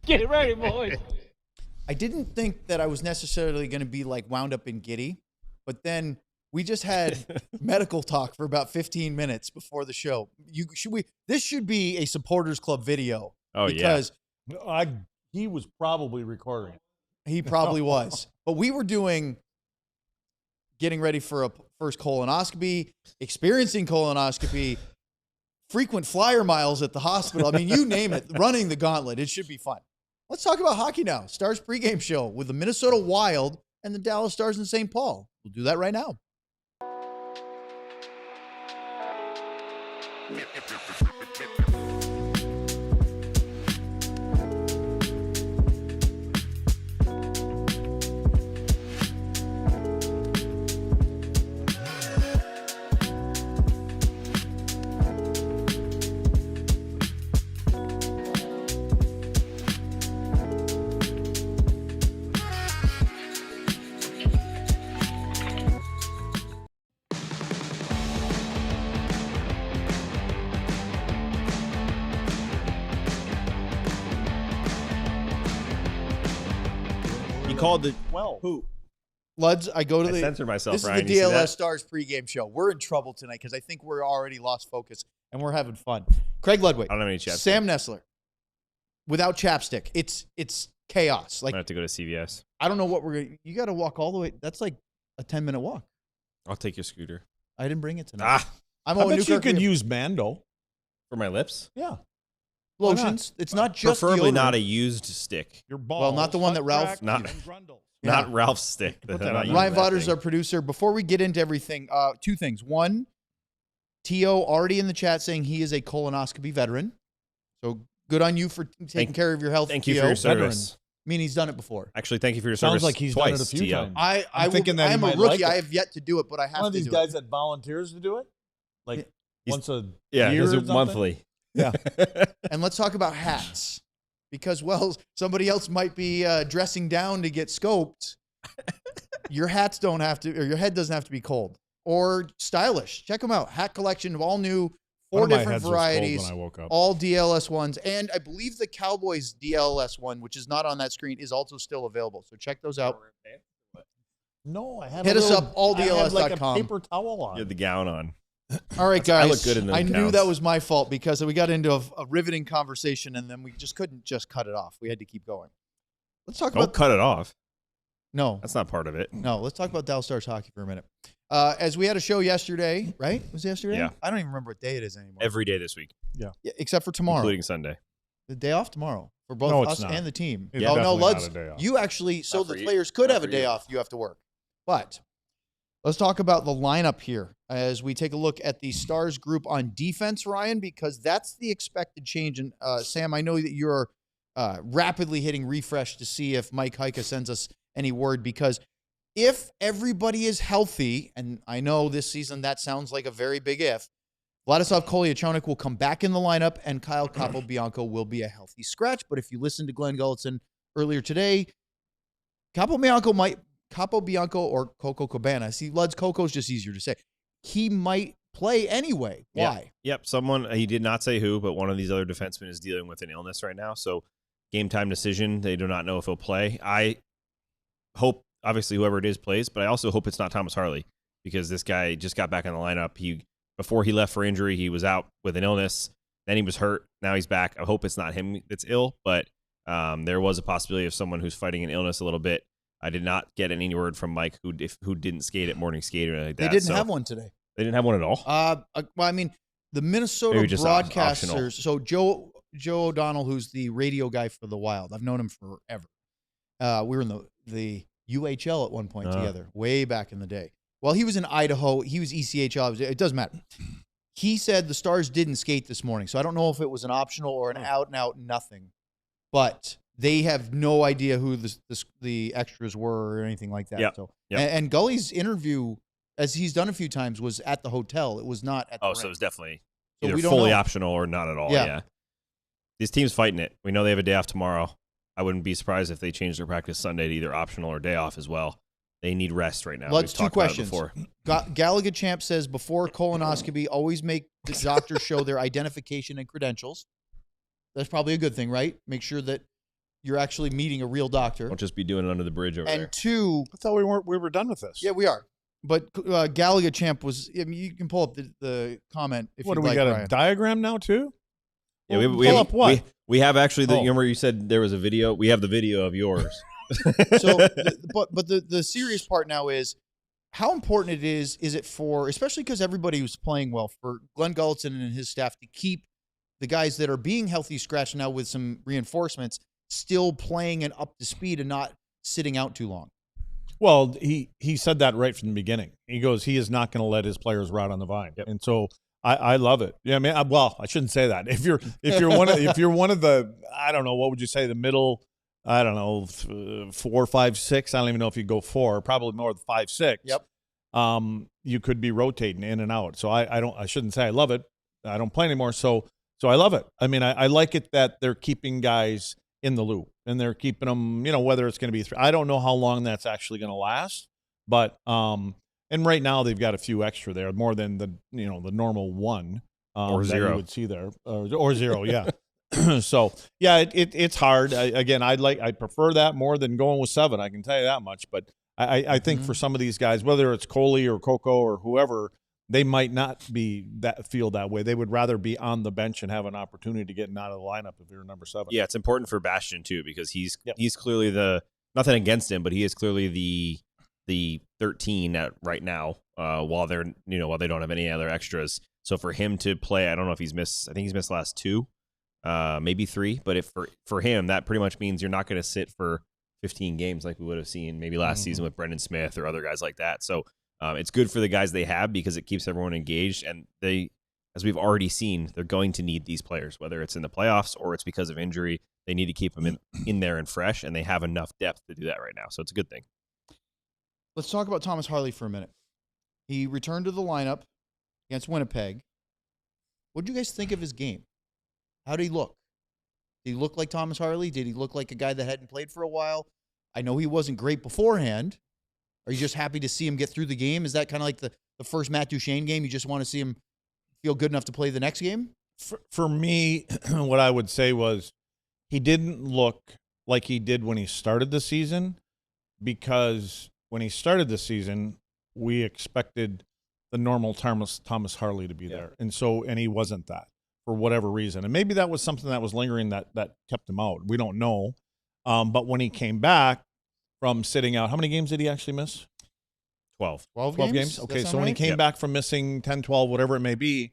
Get ready, boys. I didn't think that I was necessarily going to be like wound up in giddy, but then we just had medical talk for about 15 minutes before the show. This should be a supporters club video. Oh, because He was probably recording. he probably was. But we were getting ready for a first colonoscopy, experiencing colonoscopy, frequent flyer miles at the hospital. I mean, you name it, running the gauntlet. It should be fun. Let's talk about hockey now. Stars pregame show with the Minnesota Wild and the Dallas Stars in St. Paul. We'll do that right now. Called the 12. Who? Luds, I censored myself, This Ryan. is the DLLS Stars pregame show. We're in trouble tonight because I think we're already lost focus and we're having fun. Craig Ludwig. I don't have any chapstick. Sam Nessler. Without chapstick. It's chaos. I have to go to CVS. I don't know what you got to walk all the way. That's like a 10-minute walk. I'll take your scooter. I didn't bring it tonight. I bet you could use Mando. For my lips? Yeah. Lotions. It's not just preferably deodorant. not a used stick. Your balls. Well, not the one that Ralph. Not Ralph's stick. Ryan Vodder's our producer. Before we get into everything, two things. One, T.O. already in the chat saying he is a colonoscopy veteran. So good on you for taking care of your health. Thank you for your service. I mean, he's done it before. Actually, thank you for your service. Sounds like he's done it a few times. I'm thinking that I'm a rookie. I have yet to do it, but I have to do it. One of these guys that volunteers to do it? Like once a year he does or it monthly. Yeah. And let's talk about hats. Because, well, somebody else might be dressing down to get scoped. Your hats don't have to, or your head doesn't have to be cold. Or stylish. Check them out. Hat collection of all new, 4 different varieties. When I woke up. All DLS ones. And I believe the Cowboys DLS one, which is not on that screen, is also still available. So check those out. No, I had Hit us up, alldls.com. I had like a paper towel on. You had the gown on. All right, guys. I look good in those I knew gowns. that was my fault because we got into a riveting conversation and then we just couldn't just cut it off. We had to keep going. Let's talk Don't about. cut it off. No. That's not part of it. No, let's talk about Dallas Stars hockey for a minute. As we had a show yesterday, right? Was it yesterday? Yeah. I don't even remember what day it is anymore. Every day this week. Yeah, except for tomorrow. Including Sunday. The day off tomorrow for both us and the team. It's oh, no, definitely not Luds, a day off. you actually, so Not the for you. players could Not have a for day you. off. You have to work. But let's talk about the lineup here as we take a look at the Stars group on defense, Ryan, because that's the expected change. And Sam, I know that you're rapidly hitting refresh to see if Mike Heika sends us any word, because if everybody is healthy, and I know this season that sounds like a very big if, Vladislav Kolyachonok will come back in the lineup and Kyle Capobianco will be a healthy scratch. But if you listen to Glenn Gulletson earlier today, Capobianco or Coco Cabana. See, Lud's Coco's just easier to say. He might play anyway. Why? Yep. Someone, he did not say who, but one of these other defensemen is dealing with an illness right now. So game time decision. They do not know if he'll play. I hope, obviously, whoever it is plays, but I also hope it's not Thomas Harley, because this guy just got back in the lineup. Before he left for injury, he was out with an illness. Then he was hurt. Now he's back. I hope it's not him that's ill, but there was a possibility of someone who's fighting an illness a little bit. I did not get any word from Mike who didn't skate at morning skate or anything like that. They didn't have one today. They didn't have one at all? Well, I mean, the Minnesota Maybe just broadcasters. optional. So Joe O'Donnell, who's the radio guy for the Wild, I've known him forever. We were in the UHL at one point together, way back in the day. Well, he was in Idaho. He was ECHL. It doesn't matter. He said the Stars didn't skate this morning, so I don't know if it was an optional or an out-and-out nothing. But they have no idea who the extras were or anything like that. Yep. So, Yep. And Gully's interview, as he's done a few times, was at the hotel. It was not at the So rink. it was definitely So either we don't fully know. optional or not at all. Yeah. Yeah. These teams fighting it. We know they have a day off tomorrow. I wouldn't be surprised if they change their practice Sunday to either optional or day off as well. They need rest right now. Let's We've talked about it before. Gallagher Champ says, before colonoscopy, always make the doctors show their identification and credentials. That's probably a good thing, right? Make sure that you're actually meeting a real doctor. Don't just be doing it under the bridge over there. And 2, I thought we were done with this. yeah, we are. But Gallagher Champ was. I mean, you can pull up the comment if What you'd do we like, got Ryan. a diagram now too? Yeah, Well, we pull have, up what? We have actually. Oh. You remember you said there was a video? We have the video of yours. So, but the serious part now is how important it is it for, especially because everybody was playing well, for Glenn Gulletson and his staff to keep the guys that are being healthy scratched now with some reinforcements still playing and up to speed and not sitting out too long. Well, he said that right from the beginning. He goes, he is not going to let his players rot on the vine, and so I love it. Yeah, I mean, I shouldn't say that. If you're one of the, I don't know, what would you say, the middle, I don't know, 4, 5, 6. I don't even know if you go 4, probably more than 5, 6. Yep. You could be rotating in and out. So I shouldn't say I love it. I don't play anymore. So I love it. I mean, I like it that they're keeping guys in the loop and they're keeping them, whether it's going to be 3. I don't know how long that's actually going to last, but, and right now they've got a few extra there, more than the normal 1 or that 0 you would see there, or 0. Yeah. So yeah, it's hard. I prefer that more than going with 7. I can tell you that much. But I think for some of these guys, whether it's Coley or Coco or whoever, they might not feel that way. They would rather be on the bench and have an opportunity to get out of the lineup if you're number 7. Yeah, it's important for Bastian too because he's clearly nothing against him, but he is clearly the 13 right now. While they don't have any other extras. So for him to play, I don't know if he's missed. I think he's missed the last 2. Maybe 3, but if for him, that pretty much means you're not going to sit for 15 games like we would have seen maybe last season with Brendan Smith or other guys like that. So it's good for the guys they have because it keeps everyone engaged. And they, as we've already seen, they're going to need these players, whether it's in the playoffs or it's because of injury. They need to keep them in there and fresh, and they have enough depth to do that right now. So it's a good thing. Let's talk about Thomas Harley for a minute. He returned to the lineup against Winnipeg. What did you guys think of his game? How did he look? Did he look like Thomas Harley? Did he look like a guy that hadn't played for a while? I know he wasn't great beforehand. Are you just happy to see him get through the game? Is that kind of like the first Matt Duchene game? You just want to see him feel good enough to play the next game? For me, what I would say was he didn't look like he did when he started the season, because when he started the season, we expected the normal Thomas Harley to be there. And he wasn't that for whatever reason. And maybe that was something that was lingering that kept him out. We don't know. But when he came back from sitting out, how many games did he actually miss? 12 games? Okay, so when he came back from missing 10, 12, whatever it may be,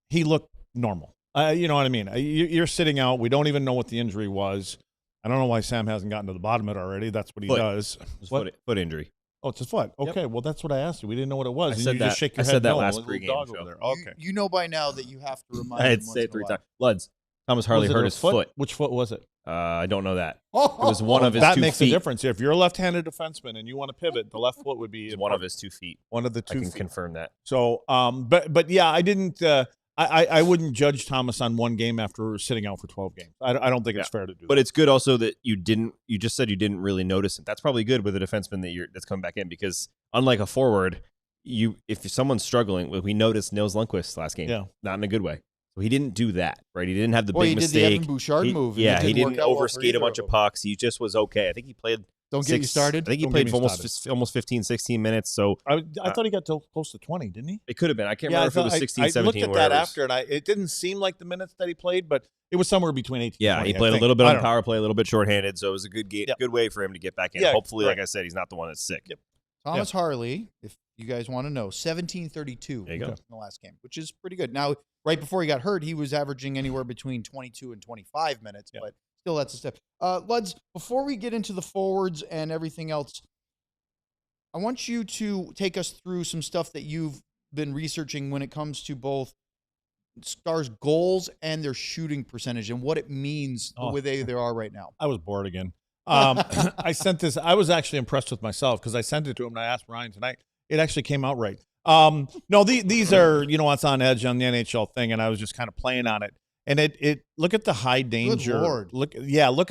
he looked normal. You know what I mean? You're sitting out. We don't even know what the injury was. I don't know why Sam hasn't gotten to the bottom of it already. That's what he does. Foot injury. Oh, it's his foot. Okay, well, that's what I asked you. We didn't know what it was. I said that. Just shake your I head said that no. last Little pregame dog show. over there. Okay. You know by now that you have to remind I had him to say it once in 3 a times. while. Luds. Thomas Harley hurt his foot. Which foot was it? I don't know that. It was one of his 2 feet. That makes a difference. If you're a left-handed defenseman and you want to pivot, the left foot would be one of his 2 feet. One of the 2 I can feet. confirm that. So, but yeah, I didn't. I wouldn't judge Thomas on one game after sitting out for 12 games. I don't think it's fair to do. But that. it's good also that you didn't. You just said you didn't really notice it. That's probably good with a defenseman that's coming back in, because unlike a forward, if someone's struggling, we noticed Nils Lundqvist last game, not in a good way. So he didn't do that, right? He didn't have the big mistake. He did the Evan Bouchard move. Yeah, he didn't overskate a bunch of pucks. He just was okay. I think he played. Don't get you started. I think he played for almost 15, 16 minutes. So I thought he got close to 20, didn't he? It could have been. I can't remember if it was 16, 17. I looked at that after, and it didn't seem like the minutes that he played, but it was somewhere between 18 and 20. He played a little bit on power play, a little bit shorthanded, so it was a good game, good way for him to get back in. Hopefully, like I said, he's not the one that's sick. Yep. Thomas Harley, if you guys want to know, 1732 in the last game, which is pretty good. Now, right before he got hurt, he was averaging anywhere between 22 and 25 minutes, but still, that's a step. Luds, before we get into the forwards and everything else, I want you to take us through some stuff that you've been researching when it comes to both Stars' goals and their shooting percentage and what it means the way they are right now. I was bored again. I sent this. I was actually impressed with myself because I sent it to him and I asked Ryan tonight. It actually came out right. No, these are, what's on edge on the NHL thing, and I was just kind of playing on it. And it look at the high danger. Good Lord. Look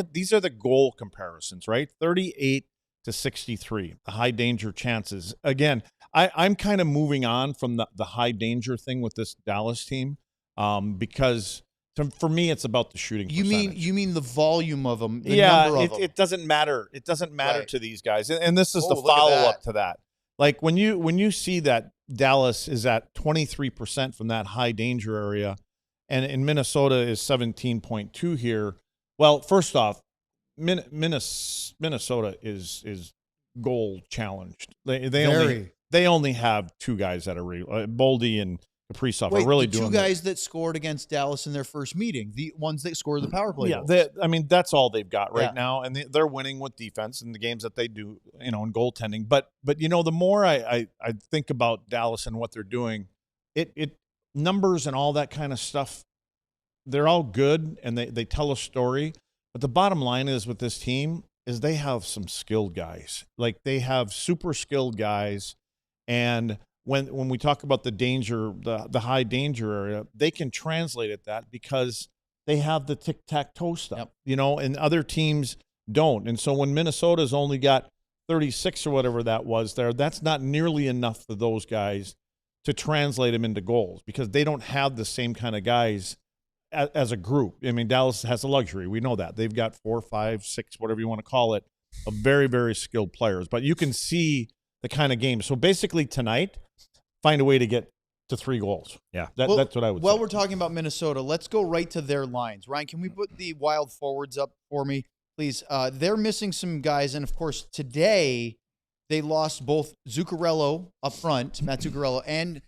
at these are the goal comparisons, right? 38 to 63, the high danger chances. Again, I'm kind of moving on from the high danger thing with this Dallas team, because for me, it's about the shooting. You percentage. mean the volume of them? The Yeah, number of them. it doesn't matter. It doesn't matter Right. to these guys. And this is the look at follow that. up to that. Like when you see that Dallas is at 23% from that high danger area, and in Minnesota is 17.2 here. Well, first off, Minnesota is goal challenged. They only have two guys that are Boldy and Kaprizov Wait, are really the doing two guys that scored against Dallas in their first meeting, the ones that scored the power play goals. I mean, that's all they've got right Yeah. now, and they're winning with defense in the games that they do, in goaltending. But the more I think about Dallas and what they're doing, it numbers and all that kind of stuff, they're all good and they tell a story. But the bottom line is with this team is they have some skilled guys. Like they have super skilled guys, and when we talk about the danger, the high danger area, they can translate it that because they have the tic-tac-toe stuff, and other teams don't. And so when Minnesota's only got 36 or whatever that was there, that's not nearly enough for those guys to translate them into goals because they don't have the same kind of guys as a group. I mean, Dallas has a luxury. We know that. They've got 4, 5, 6, whatever you want to call it, of very, very skilled players. But you can see the kind of game. So basically tonight, find a way to get to 3 goals. Yeah. That's what I would say. Well, we're talking about Minnesota. Let's go right to their lines. Ryan, can we put the Wild forwards up for me, please? They're missing some guys. And, of course, today they lost both Zuccarello up front, Matt Zuccarello, and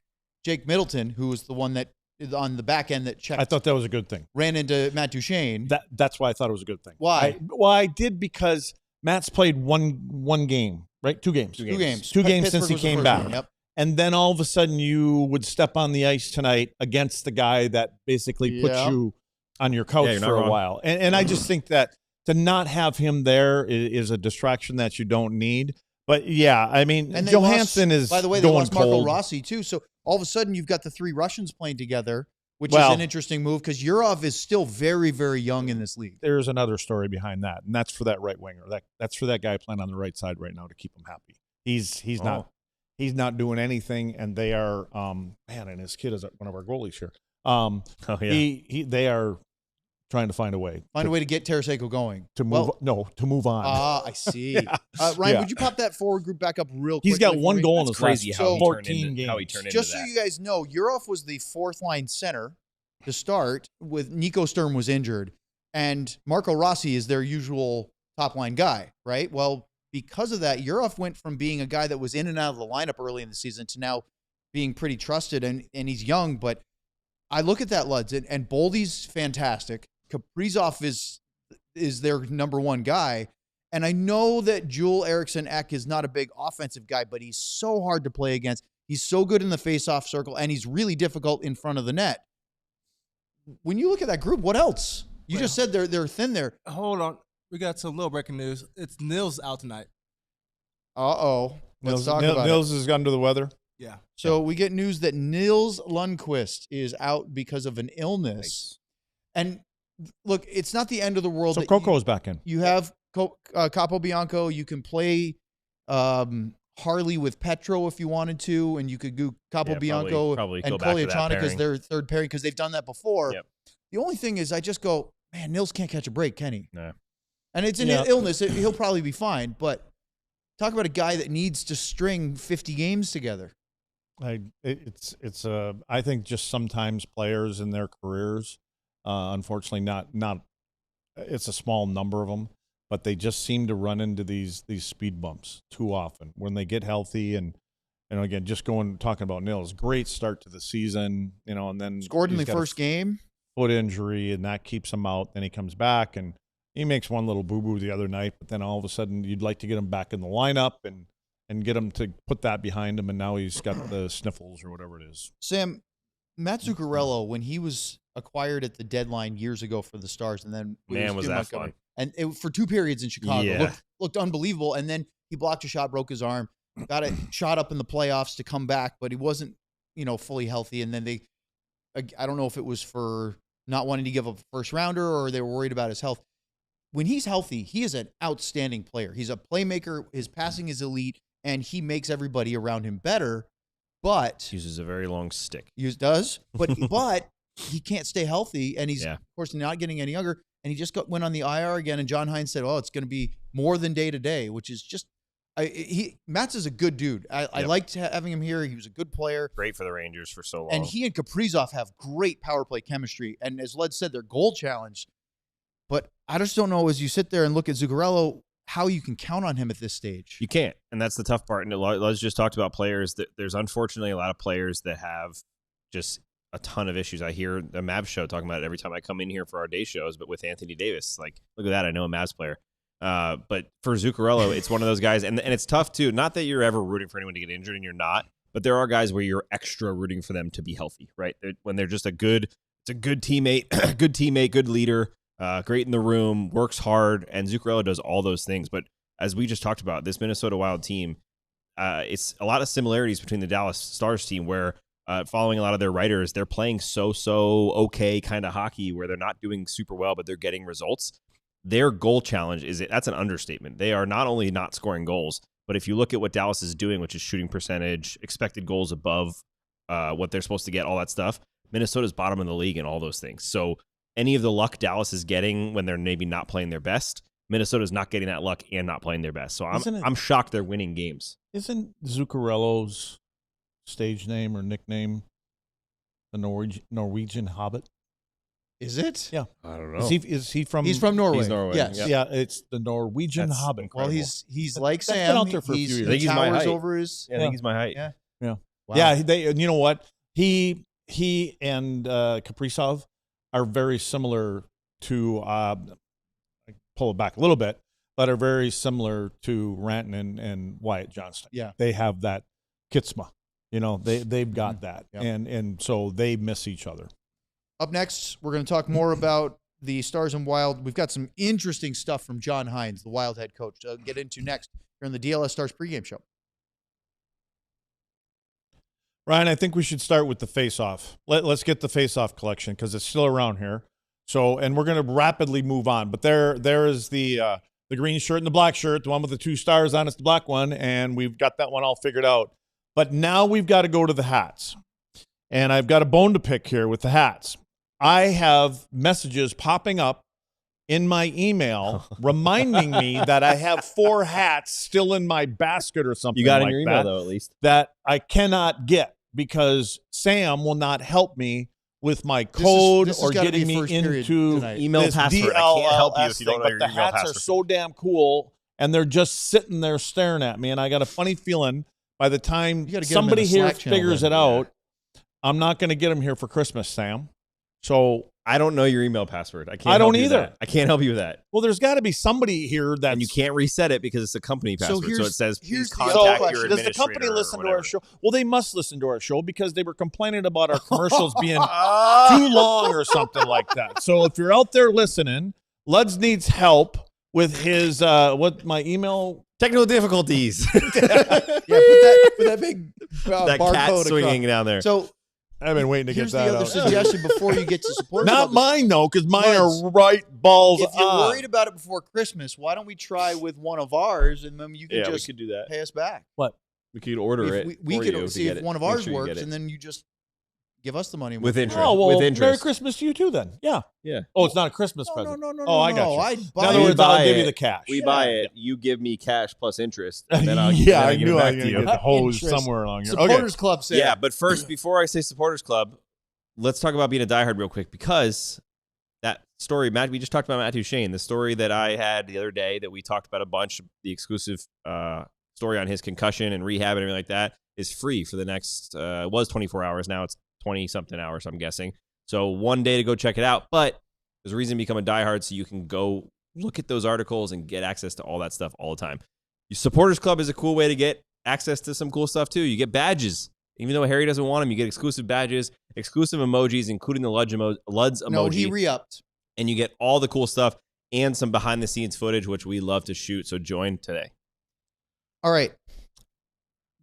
Jake Middleton, who was the one that on the back end that checked. I thought that was a good thing. Ran into Matt Duchene. That's why I thought it was a good thing. Why? I did because Matt's played one game, right? 2 games. 2 games. 2 games since he Pittsburgh was the came first back. one, Yep. And then all of a sudden you would step on the ice tonight against the guy that basically puts you on your couch for a while. And I just think that to not have him there is a distraction that you don't need. But, yeah, I mean, And Johansson is by the way, they going lost Marco cold. Rossi, too. So all of a sudden you've got the 3 Russians playing together, which is an interesting move because Yurov is still very, very young in this league. There's another story behind that, and that's for that right winger. That's for that guy playing on the right side right now to keep him happy. He's not doing anything, and they are and his kid is one of our goalies here. They are trying to find a way to get Tarasenko going. To move on. I see. Ryan, would you pop that forward group back up real quick? He's got 1 goal in his crazy last how 14 games. How he turned Just into so that. you guys know, Yurov was the 4th line center to start with Nico Sturm was injured, and Marco Rossi is their usual top line guy, right? Well, because of that, Yurov went from being a guy that was in and out of the lineup early in the season to now being pretty trusted, and he's young, but I look at that, Luds, and Boldy's fantastic. Kaprizov is their number 1 guy, and I know that Joel Eriksson Ek is not a big offensive guy, but he's so hard to play against. He's so good in the face-off circle, and he's really difficult in front of the net. When you look at that group, what else? You just said they're thin there. Hold on. We got some little breaking news. It's Nils out tonight. Uh-oh. Let's talk about Nils is under the weather. Yeah. So we get news that Nils Lundqvist is out because of an illness. And look, it's not the end of the world. So Coco's back in. You have Capobianco. You can play Harley with Petro if you wanted to, and you could do Capobianco probably and go back to that Kolyachonok as pairing. their third pairing because they've done that before. Yep. The only thing is I just go, man, Nils can't catch a break, can he? No. And it's an illness. He'll probably be fine, but talk about a guy that needs to string 50 games together. I think just sometimes players in their careers, unfortunately not it's a small number of them, but they just seem to run into these speed bumps too often when they get healthy. And again, just talking about Nils, great start to the season, and then Scored in he's the got a first game. foot injury, and that keeps him out. Then he comes back and he makes one little boo-boo the other night, but then all of a sudden you'd like to get him back in the lineup and get him to put that behind him, and now he's got the sniffles or whatever it is. Sam, Matt Zuccarello, when he was acquired at the deadline years ago for the Stars, and then Was that fun? And for 2 periods in Chicago, Yeah. looked unbelievable. And then he blocked a shot, broke his arm, got a shot up in the playoffs to come back, but he wasn't, fully healthy. And then I don't know if it was for not wanting to give up a first rounder or they were worried about his health. When he's healthy, he is an outstanding player. He's a playmaker. His passing is elite, and he makes everybody around him better. But Uses a very long stick. but he can't stay healthy, and he's of course not getting any younger. And he just went on the IR again. And John Hines said, "Oh, it's going to be more than day to day," which is just. Mats is a good dude. I liked having him here. He was a good player. Great for the Rangers for so long. And he and Kaprizov have great power play chemistry. And as Led said, they're goal challenged. But I just don't know, as you sit there and look at Zuccarello, how you can count on him at this stage. You can't. And that's the tough part. And Led just talked about players. That there's unfortunately a lot of players that have just a ton of issues. I hear the Mavs show talking about it every time I come in here for our day shows, but with Anthony Davis. Like, look at that. I know a Mavs player. But for Zuccarello, it's one of those guys, and it's tough too. Not that you're ever rooting for anyone to get injured, and you're not, but there are guys where you're extra rooting for them to be healthy, right? When they're just a good teammate, good leader, great in the room, works hard, and Zuccarello does all those things. But as we just talked about, this Minnesota Wild team, it's a lot of similarities between the Dallas Stars team, where following a lot of their writers, they're playing so okay kind of hockey where they're not doing super well, but they're getting results. Their goal challenge that's an understatement. They are not only not scoring goals, but if you look at what Dallas is doing, which is shooting percentage, expected goals above what they're supposed to get, all that stuff, Minnesota's bottom in the league in all those things. So any of the luck Dallas is getting when they're maybe not playing their best, Minnesota's not getting that luck and not playing their best. So I'm shocked they're winning games. Isn't Zuccarello's stage name or nickname the Norwegian Hobbit? Is it? Yeah. I don't know. Is he from? He's from Norway. He's Norway. Yes. Yeah, it's the Norwegian That's Hobbit. incredible. Well, he's like That's Sam. been out there for a few years. I think he's my height. Over his. I think he's my height. Yeah. Yeah. Wow. Yeah. You know what? He and Kaprizov are very similar to. I pull it back a little bit, but are very similar to Rantanen and Wyatt Johnston. Yeah. They have that kitsma. You know, they've got that, Yep. and so they miss each other. Up next, we're going to talk more about the Stars and Wild. We've got some interesting stuff from John Hines, the Wild head coach, to get into next here on the DLS Stars Pregame Show. Ryan, I think we should start with the face-off. Let's get the face-off collection because it's still around here. So, and we're going to rapidly move on. But there is the green shirt and the black shirt, the one with the 2 stars on it's the black one, and we've got that one all figured out. But now we've got to go to the hats. And I've got a bone to pick here with the hats. I have messages popping up in my email reminding me that I have 4 hats still in my basket or something. You got like in your email, though, at least. that I cannot get because Sam will not help me with my code this or has gotta getting be me first period into tonight. Email this password. I can't help you if you don't know but your the email hats password. are so damn cool, and they're just sitting there staring at me, and I got a funny feeling by the time You gotta get 'em in somebody the here Slack channel figures then. it out, I'm not going to get them here for Christmas, Sam. So, I don't know your email password. I can't. I don't help you with either. that. I can't help you with that. well, there's got to be somebody here that's And you can't reset it because it's a company password. So, here's- it says, here's please the other contact question. your does the company administrator listen or to our whatever. show? Well, they must listen to our show because they were complaining about our commercials being too long or something like that. So if you're out there listening, Luds needs help with his my email. Technical difficulties. Yeah, put that big that barcode cat across. swinging down there. So I've been waiting to here's get the that other out. suggestion before you get to support. Not mine though, because mine are right balls If you're up. worried about it before Christmas, why don't we try with one of ours and then you can Yeah, we just could do that. pay us back? We could order If it. we for you could to see get if it. one of Make ours sure you get works, it. and then you just give us the money. With interest. Oh well, With interest. Merry Christmas to you too then. Yeah. Yeah. Oh, it's not a Christmas No, present. no. Oh, I got you. I'd In buy other We it. words, I'll buy give you it. the cash. We buy it. You give me cash plus interest. And then I'll, yeah, then I give it knew I back was to going to you. get the hose Interest. somewhere along here. Supporters Club sale. Yeah, but first, before I say supporters club, let's talk about being a diehard real quick because that story, Matt, we just talked about Matthew Shane, the story that I had the other day that we talked about a bunch, the exclusive story on his concussion and rehab and everything like that is free for the next, it was 24 hours. Now it's 20-something hours, I'm guessing. So one day to go check it out. But there's a reason to become a diehard so you can go look at those articles and get access to all that stuff all the time. Your supporters club is a cool way to get access to some cool stuff too. You get badges. Even though Harry doesn't want them, you get exclusive badges, exclusive emojis, including the Luds emoji. No, he re-upped. And you get all the cool stuff and some behind-the-scenes footage, which we love to shoot. So join today. All right.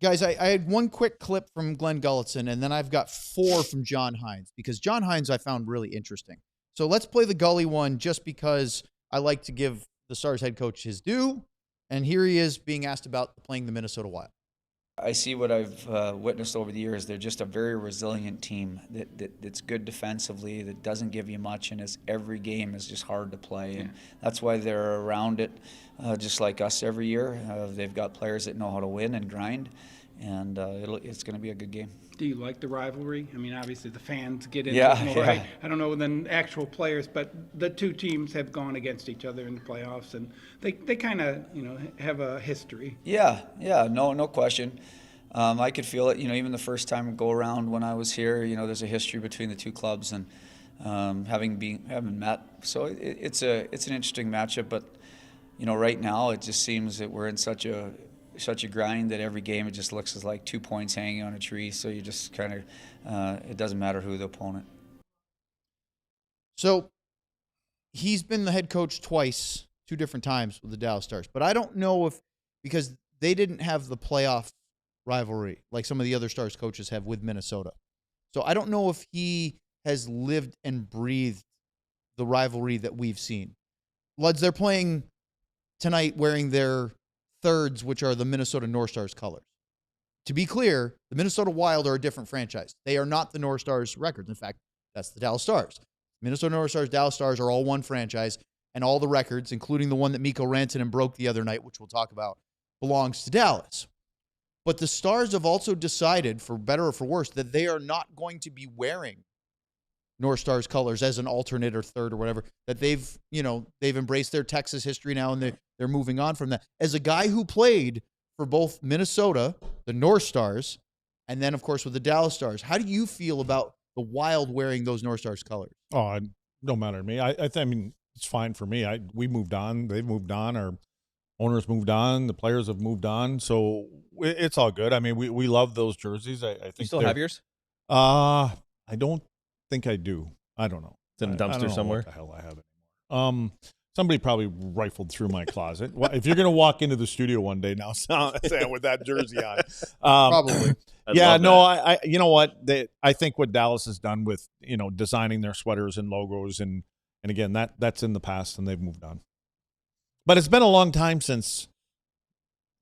Guys, I had one quick clip from Glenn Gulletson, and then I've got 4 from John Hines, because John Hines I found really interesting. So let's play the Gully one just because I like to give the Stars head coach his due. And here he is being asked about playing the Minnesota Wild. I see what I've witnessed over the years. They're just a very resilient team that's good defensively, that doesn't give you much, and every game is just hard to play. And that's why they're around it, just like us every year. They've got players that know how to win and grind, and it's going to be a good game. Do you like the rivalry? I mean, obviously the fans get into it more. Yeah. I don't know than actual players, but the two teams have gone against each other in the playoffs, and they kind of have a history. Yeah, no question. I could feel it. Even the first time go around when I was here, there's a history between the two clubs, and having met, so it's an interesting matchup. But right now it just seems that we're in such a grind that every game it just looks like 2 points hanging on a tree. So you just kind of it doesn't matter who the opponent. So he's been the head coach twice, 2 different times with the Dallas Stars. But I don't know because they didn't have the playoff rivalry like some of the other Stars coaches have with Minnesota. So I don't know if he has lived and breathed the rivalry that we've seen. Luds, they're playing tonight wearing their thirds, which are the Minnesota North Stars colors. To be clear, the Minnesota Wild are a different franchise. They are not the North Stars records. In fact, that's the Dallas Stars. Minnesota North Stars, Dallas Stars are all one franchise, and all the records, including the one that Mikko Rantanen broke the other night, which we'll talk about, belongs to Dallas. But the Stars have also decided, for better or for worse, that they are not going to be wearing North Stars colors as an alternate or third or whatever, that they've embraced their Texas history now, and they're moving on from that. As a guy who played for both Minnesota, the North Stars, and then, of course, with the Dallas Stars, how do you feel about the Wild wearing those North Stars colors? Oh, it don't matter to me. I mean, it's fine for me. We moved on. They've moved on. Our owners moved on. The players have moved on. So it's all good. I mean, we love those jerseys. I think You still have yours? I don't think I do. I don't know. It's in a I don't dumpster know somewhere. What the hell I have it anymore. Somebody probably rifled through my closet. If you're gonna walk into the studio one day now, Sam, with that jersey on, Probably. Yeah, no, I you know what? I think what Dallas has done with designing their sweaters and logos and again that's in the past and they've moved on. But it's been a long time since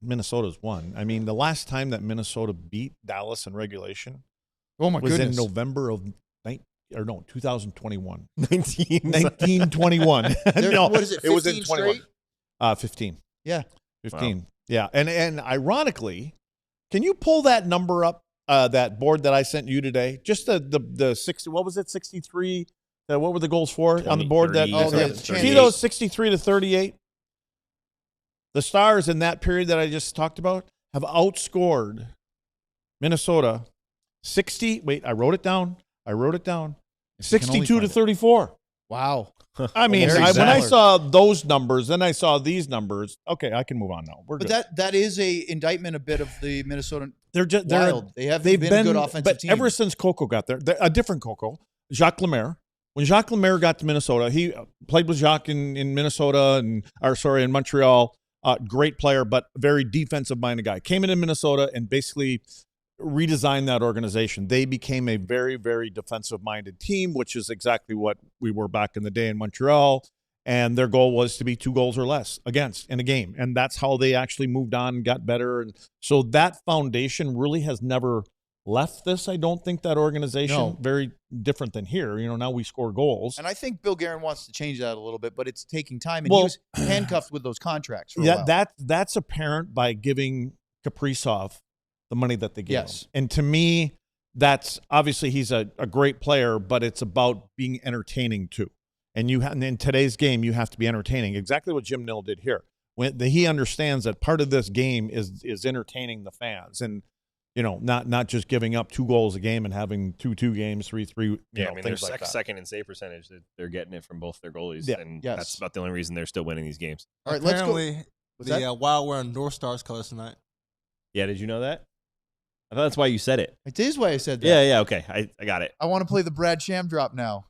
Minnesota's won. I mean, the last time that Minnesota beat Dallas in regulation Oh my was goodness. in November of 2021. 1921. No, what is it? it was in 15 21. straight? 15. Yeah. 15. Wow. Yeah. And ironically, can you pull that number up, that board that I sent you today? Just the 60, what was it, 63? What were the goals for on the board? 30, See those 63 to 38? The Stars in that period that I just talked about have outscored Minnesota 60. Wait, I wrote it down. 62 to 34. Wow. I mean, Very when I similar. saw those numbers, then I saw these numbers. Okay, I can move on now. We're But good. that is a indictment a bit of the Minnesota They're Wild. They've been a good offensive but team. ever since Coco got there, a different Coco, Jacques Lemaire. When Jacques Lemaire got to Minnesota, he played with Jacques in Minnesota in Montreal. Great player, but very defensive-minded guy. Came into Minnesota and basically redesigned that organization. They became a very, very defensive-minded team, which is exactly what we were back in the day in Montreal. And their goal was to be 2 goals or less against in a game. And that's how they actually moved on and got better. And so that foundation really has never left this. I don't think that organization, No. very different than here. Now we score goals. And I think Bill Guerin wants to change that a little bit, but it's taking time. And Well- he was handcuffed with those contracts for a Yeah, while. that's apparent by giving Kaprizov the money that they gave Yes. him. And to me, that's obviously he's a great player, but it's about being entertaining too. And in today's game, you have to be entertaining. Exactly what Jim Nill did here. He understands that part of this game is entertaining the fans, and not just giving up 2 goals a game and having 2-2 games, 3-3. Yeah, I mean, they're things like that. second in save percentage. They're getting it from both their goalies, Yeah. and Yes. that's about the only reason they're still winning these games. All right, let's go. Apparently, What's the that? Wild wearing North Stars colors tonight. Yeah, did you know that? I thought that's why you said it. It is why I said that. Yeah, okay. I got it. I want to play the Brad Sham drop now.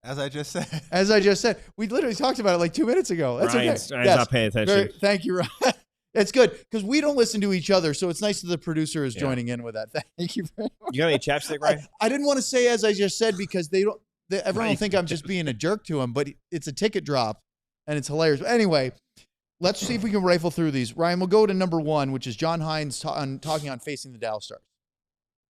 As I just said. As I just said, we literally talked about it like 2 minutes ago. That's Ryan's okay. Yes. not paying attention. Thank you, Ryan. It's good because we don't listen to each other, so it's nice that the producer is Yeah. joining in with that. Thank you very much. You got any chapstick, Ryan? I didn't want to say as I just said because everyone will Right. think I'm just being a jerk to him, but it's a ticket drop and it's hilarious. But anyway, let's see if we can rifle through these. Ryan, we'll go to number 1, which is John Hines talking on facing the Dallas Stars.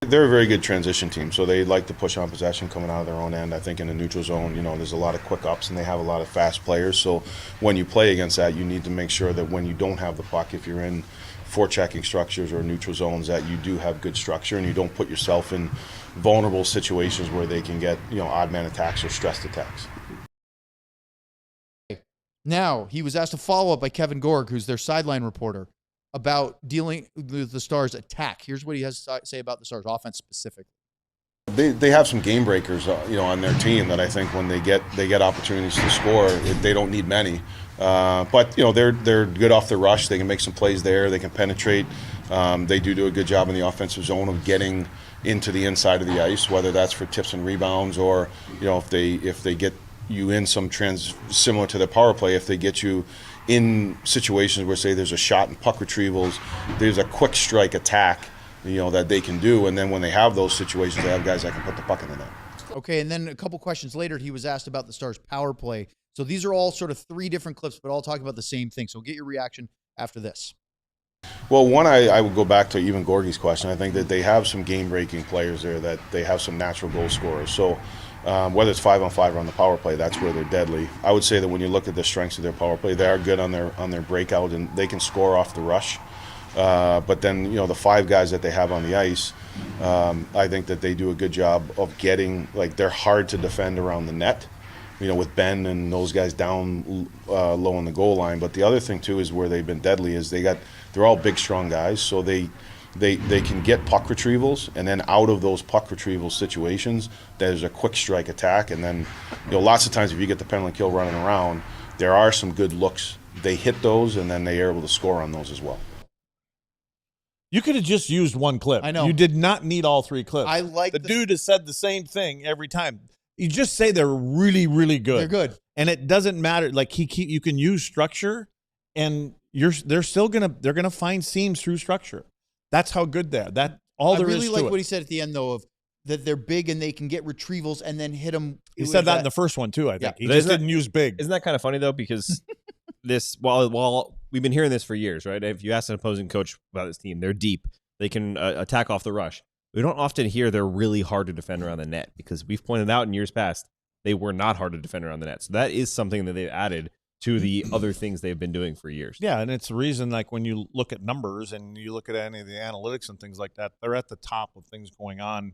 They're a very good transition team, so they like to push on possession coming out of their own end. I think in the neutral zone, there's a lot of quick ups and they have a lot of fast players. So when you play against that, you need to make sure that when you don't have the puck, if you're in forechecking structures or neutral zones, that you do have good structure and you don't put yourself in vulnerable situations where they can get odd man attacks or stressed attacks. Now, he was asked a follow-up by Kevin Gorg, who's their sideline reporter, about dealing with the Stars' attack. Here's what he has to say about the Stars' offense specifically. They have some game breakers, on their team that I think when they get opportunities to score, they don't need many. But they're good off the rush. They can make some plays there. They can penetrate. They do a good job in the offensive zone of getting into the inside of the ice, whether that's for tips and rebounds or if they get you in some similar to the power play, if they get you in situations where, say, there's a shot and puck retrievals, there's a quick strike attack, that they can do. And then when they have those situations, they have guys that can put the puck in the net. Okay, and then a couple questions later, he was asked about the Stars' power play. So these are all sort of 3 different clips, but all talking about the same thing. So get your reaction after this. Well, one, I would go back to even Gorgie's question. I think that they have some game-breaking players there, that they have some natural goal scorers. So whether it's 5-on-5 or on the power play, that's where they're deadly. I would say that when you look at the strengths of their power play, they are good on their breakout and they can score off the rush. But then, the 5 guys that they have on the ice, I think that they do a good job of getting, they're hard to defend around the net, with Ben and those guys down low on the goal line. But the other thing, too, is where they've been deadly is they're all big, strong guys, so they can get puck retrievals, and then out of those puck retrieval situations, there's a quick strike attack, and then lots of times if you get the penalty kill running around, there are some good looks. They hit those, and then they are able to score on those as well. You could have just used one clip. I know. You did not need all 3 clips. I like the dude has said the same thing every time. You just say they're really, really good. They're good, and it doesn't matter. You can use structure, and they're gonna find seams through structure. That's how good they are. That all there is to it. I really like what he said at the end, though, of that they're big and they can get retrievals and then hit them. He said that in the first one too. I think he just didn't use big. Isn't that kind of funny though? Because this, while we've been hearing this for years, right? If you ask an opposing coach about this team, they're deep. They can attack off the rush. We don't often hear they're really hard to defend around the net, because we've pointed out in years past they were not hard to defend around the net. So that is something that they've added to the other things they've been doing for years. Yeah, and it's the reason, when you look at numbers and you look at any of the analytics and things like that, they're at the top of things going on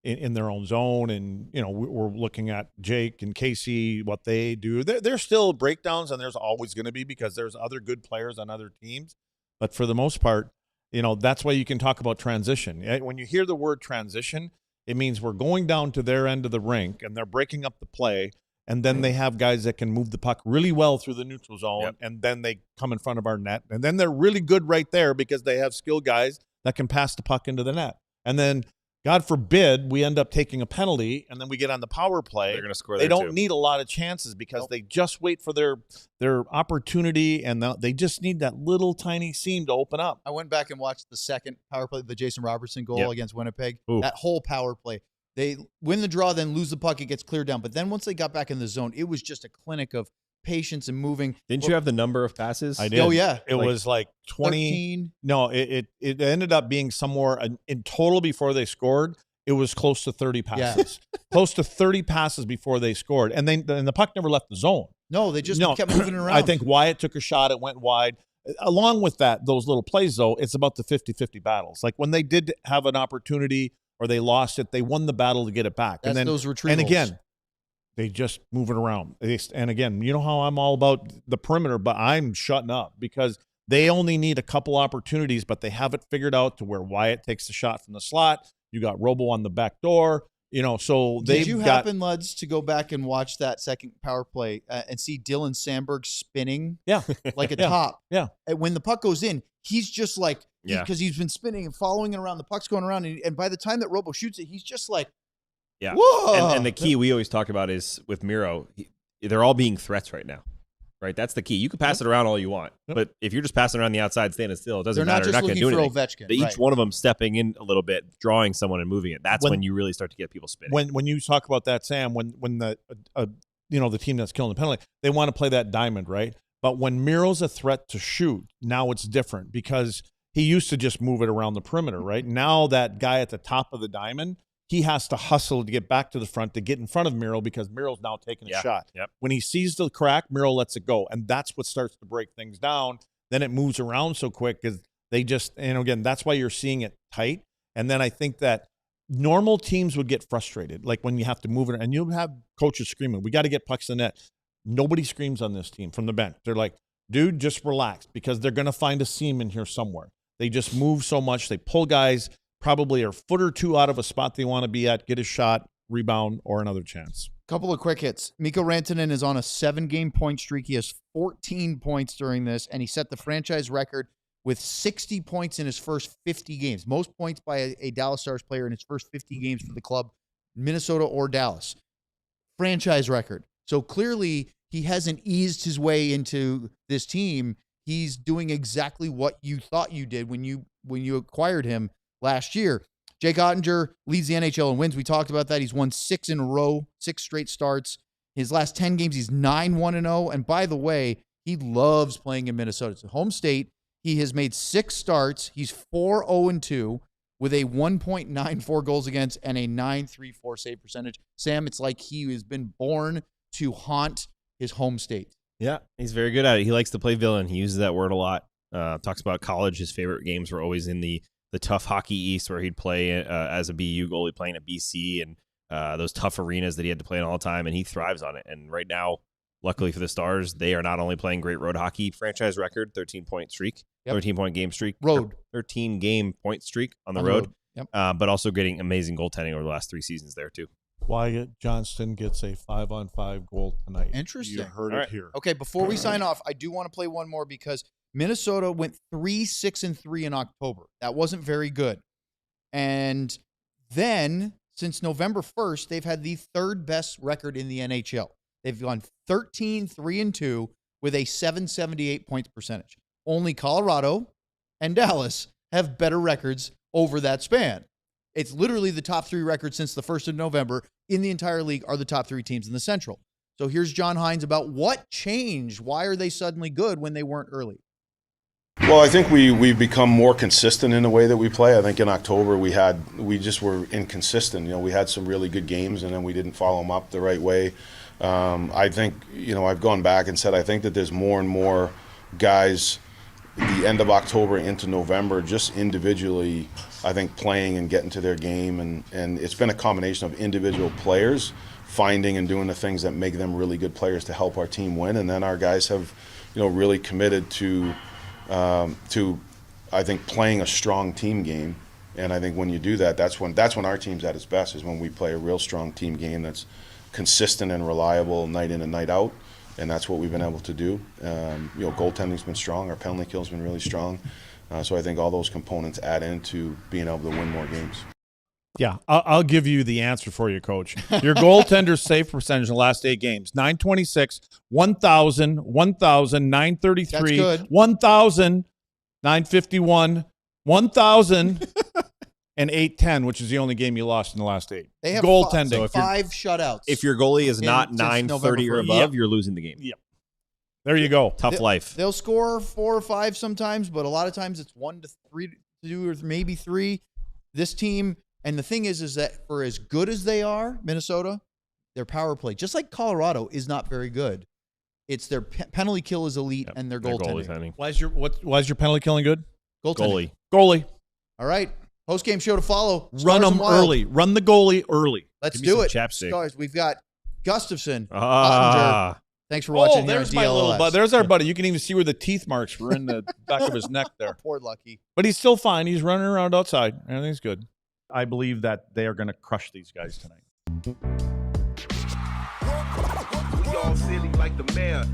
in their own zone. And, we're looking at Jake and Casey, what they do. There's still breakdowns, and there's always going to be, because there's other good players on other teams. But for the most part, that's why you can talk about transition. When you hear the word transition, it means we're going down to their end of the rink, and they're breaking up the play. And then they have guys that can move the puck really well through the neutral zone, and then they come in front of our net. And then they're really good right there because they have skilled guys that can pass the puck into the net. And then, God forbid, we end up taking a penalty, and then we get on the power play. They're going to score. They don't need a lot of chances because they just wait for their opportunity, and they just need that little tiny seam to open up. I went back and watched the second power play, the Jason Robertson goal against Winnipeg. Ooh. That whole power play. They win the draw, then lose the puck. It gets cleared down. But then once they got back in the zone, it was just a clinic of patience and moving. Didn't you have the number of passes? I did. Oh, yeah. It was 20. 13. No, it ended up being somewhere in total before they scored. It was close to 30 passes. Yeah. Close to 30 passes before they scored. And the puck never left the zone. No, they just kept moving around. I think Wyatt took a shot. It went wide. Along with that, those little plays, though, it's about the 50-50 battles. Like when they did have an opportunity or they lost it, they won the battle to get it back. That's those retrievals. And again, they just move it around. And again, you know how I'm all about the perimeter, but I'm shutting up because they only need a couple opportunities, but they have it figured out to where Wyatt takes the shot from the slot. You got Robo on the back door. So did you happen, Luds, to go back and watch that second power play and see Dylan Sandberg spinning like a top? Yeah. And when the puck goes in, he's just like, because he's been spinning and following it around, the puck's going around, and by the time that Robo shoots it, he's just like, whoa. And the key we always talk about is with Miro, they're all being threats right now. Right, that's the key. You can pass it around all you want, but if you're just passing around the outside, standing still, it doesn't matter. They're not going to do anything. Ovechkin, but each one of them stepping in a little bit, drawing someone and moving it. That's when you really start to get people spinning. When you talk about that, Sam, when the the team that's killing the penalty, they want to play that diamond, right? But when Miro's a threat to shoot, now it's different because he used to just move it around the perimeter, right? Now that guy at the top of the diamond, he has to hustle to get back to the front to get in front of Miro because Miro's now taking a shot. Yep. When he sees the crack, Miro lets it go. And that's what starts to break things down. Then it moves around so quick because they just, again, that's why you're seeing it tight. And then I think that normal teams would get frustrated, like when you have to move it, and you'll have coaches screaming, we got to get pucks in the net. Nobody screams on this team from the bench. They're like, dude, just relax because they're going to find a seam in here somewhere. They just move so much. They pull guys probably a foot or two out of a spot they want to be at, get a shot, rebound, or another chance. Couple of quick hits. Mikko Rantanen is on a 7-game point streak. He has 14 points during this, and he set the franchise record with 60 points in his first 50 games. Most points by a Dallas Stars player in his first 50 games for the club, Minnesota or Dallas. Franchise record. So clearly he hasn't eased his way into this team. He's doing exactly what you thought you did when you acquired him last year. Jake Oettinger leads the NHL in wins. We talked about that. He's won 6 in a row, 6 straight starts. His last 10 games, he's 9-1-0. And by the way, he loves playing in Minnesota. It's a home state. He has made 6 starts. He's 4-0-2 with a 1.94 goals against and a 9.34 save percentage. Sam, it's like he has been born to haunt his home state. Yeah, he's very good at it. He likes to play villain. He uses that word a lot. Talks about college. His favorite games were always in the tough Hockey East where he'd play as a BU goalie playing at BC and those tough arenas that he had to play in all the time, and he thrives on it. And right now, luckily for the Stars, they are not only playing great road hockey, franchise record, 13-point streak, 13-point game streak. 13-game point streak on the road. Yep. But also getting amazing goaltending over the last 3 seasons there, too. Wyatt Johnston gets a 5-on-5 goal tonight. Interesting. You heard it here. Okay, before we sign off, I do want to play one more because Minnesota went 3-6-3 in October. That wasn't very good. And then, since November 1st, they've had the 3rd best record in the NHL. They've gone 13-3-2 with a 778 points percentage. Only Colorado and Dallas have better records over that span. It's literally the top 3 records since the 1st of November in the entire league are the top 3 teams in the Central. So here's John Hines about what changed. Why are they suddenly good when they weren't early? Well, I think we've become more consistent in the way that we play. I think in October we just were inconsistent. We had some really good games and then we didn't follow them up the right way. I think, I've gone back and said I think that there's more and more guys the end of October into November just individually, I think, playing and getting to their game. And it's been a combination of individual players finding and doing the things that make them really good players to help our team win. And then our guys have, really committed to I think playing a strong team game. And I think when you do that, that's when our team's at its best, is when we play a real strong team game that's consistent and reliable night in and night out. And that's what we've been able to do. Goaltending's been strong. Our penalty kill's been really strong. So I think all those components add into being able to win more games. Yeah, I'll give you the answer for you, Coach. Your goaltender save percentage in the last 8 games, 926, 1,000, 1,000, 933, 1,000, 951, 1,000, and 810, which is the only game you lost in the last 8. They have goaltending. 5 shutouts. If your goalie is not 930 or above, you're losing the game. Yep. There you go. Tough life. They'll score 4 or 5 sometimes, but a lot of times it's 1 to 3 to 2 or maybe 3. This team, and the thing is that for as good as they are, Minnesota, their power play, just like Colorado, is not very good. It's their penalty kill is elite, and their goaltending. Why is your penalty killing good? Goaltending. Goalie. All right. Post-game show to follow. Run them early. Run the goalie early. Let's do it. Stars. We've got Gustavsson. Oettinger. Thanks for watching. There's my little buddy. There's our buddy. You can even see where the teeth marks were in the back of his neck there. Poor Lucky. But he's still fine. He's running around outside. Everything's good. I believe that they are going to crush these guys tonight. We all silly like the mayor.